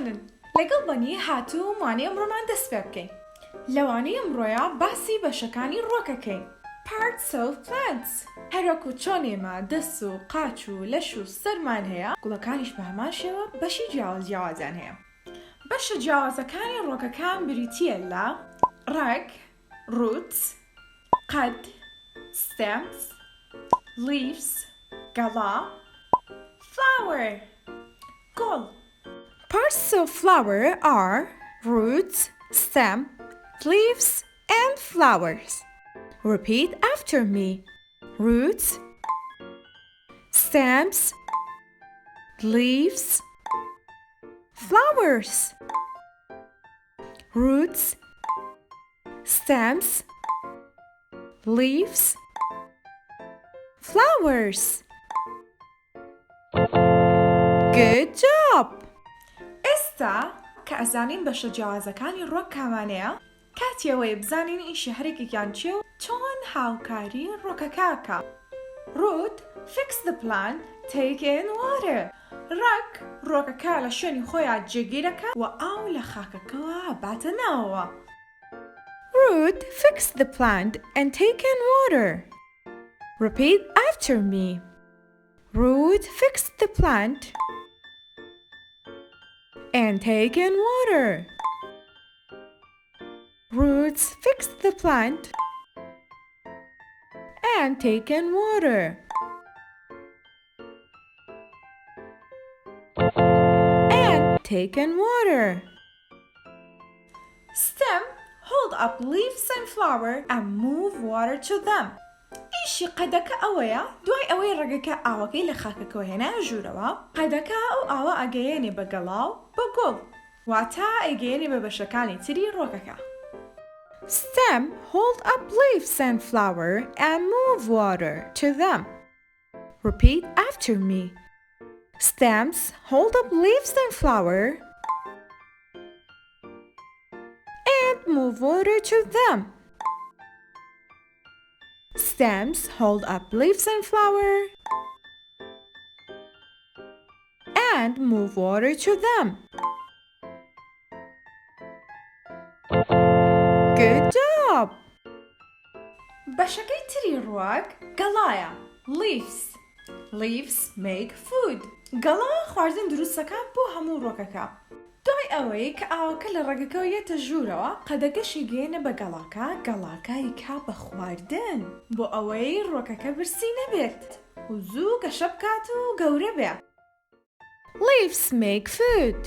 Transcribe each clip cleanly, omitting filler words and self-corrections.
بزانن لەگەڵ بەنی هاتوو وانەی ئەمڕۆمان دەست پێ بکەین لەوانەی ئەمڕۆیە باسی بەشەکانی ڕۆکەکەین Parts of plants هەروەکو چۆن ئێمە دەست و قاچ و لەش و سەرمان هەیە گوڵەکانیش بە هەمان شێوە بەشی جیاوازیان هەیە بەشە جیاوازەکانی ڕۆکەکان بریتیە لە ڕێک roots قەد stems leaves گەڵا flower گۆڵ Parts of flower are roots, stem, leaves, and flowers. Repeat after me. Roots, stems, leaves, flowers. Roots, stems, leaves, flowers. Good job! ئێستا کە ئەزانین بەشە جیاوازەکانی ڕۆک کامانەیە کاتیەوەی بزانین ئیش هەرێکێکیان چیە و چۆن هاوکاری ڕۆکەکە Root fix the plant take in water ڕێک ڕۆکەکە لە شوێنی خۆیان جێگیرەکە و ئاو لە خاکەکەوە باتە ناوەوە Root fix the plant and take in water Repeat after me Root fix the plant and take in water. Roots fix the plant and take in water. And take in water. Stem hold up leaves and flower and move water to them. ئیشی قەدەکە ئەوەیە دوای ئەوەی ڕێگەکە ئاوەکەی لە خاکەکەوە هێنایە ژوورەوە قەدەکە ئەو ئاوە ئەگەیەنێ بە گەڵاو بە گۆڵ واتە ئەگەیەنێ بە بەشەکانی تری ڕۆکەکە Stem hold up leaves and flower and move water to them. Repeat after me. Stems hold up leaves and flower and move water to them. Stems hold up leaves and flower and move water to them. Good job! بەشەکەی تری ڕۆک گەڵایە leaves Leaves make food گەڵا خواردن دروستەکە بۆ هەموو ڕۆکەکە دوای ئەوەی کە ئاوەکە لە ڕێگەکەوە یێتە ژوورەوە قەدەکەشی گەیەنە بە گەڵاکە یکا بە خواردن بۆ ئەوەی ڕۆکەکە برسی نەبێت و زوو گەشە بکات و گەورە بێ Leaves make food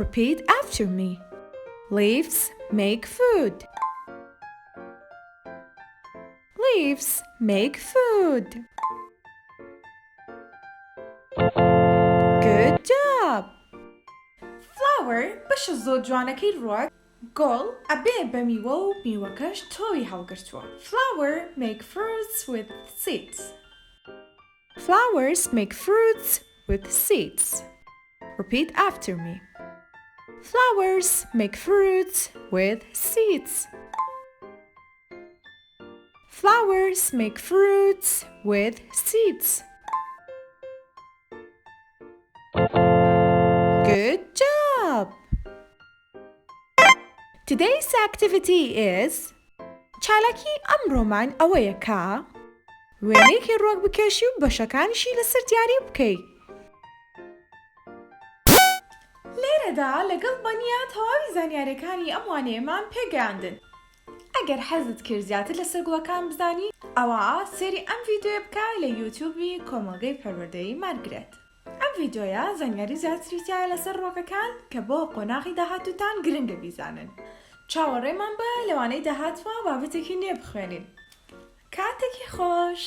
Repeat after me Leaves make food Leaves make food Good job! Flower بەشە زۆر جوانەکەی ڕۆک گۆڵ ئەبێ بە میوە و میوەکەش تۆوی هەڵگرتووە Flower make fruits with seeds Flowers make fruits with seeds Repeat after me Flowers make fruits with seeds Flowers make fruits with seeds Good job! Today's activity is چالاکی ئەمڕۆمان ئەوەیە کە وێنەیەکی ڕۆک بکێشی و بەشەکانیشی لەسەر دیاری بکەی. لێرەدا لەگەڵ بەنیا تەواوی زانیاریەکانی ئەم وانەیەمان پێگەیاندن. ئەگەر حەزت کرد زیاتر لەسەر گوڵەکان بزانی، ئەوە سێری ئەم ڤیدیۆ بکە لە یوتیوبی کۆمەڵگەی پەروەردەیی مارگرێت. ئەم ڤیدیۆیە زانیاری زیاتریتیایە لەسەر ڕۆکەکان کە بۆ قۆناغی داهاتووتان گرنگە بیزانن. چاوەڕێمان بە لەوانەی داهاتوە بابەتێکی نوێ بخوێنین. کاتێکی خۆش!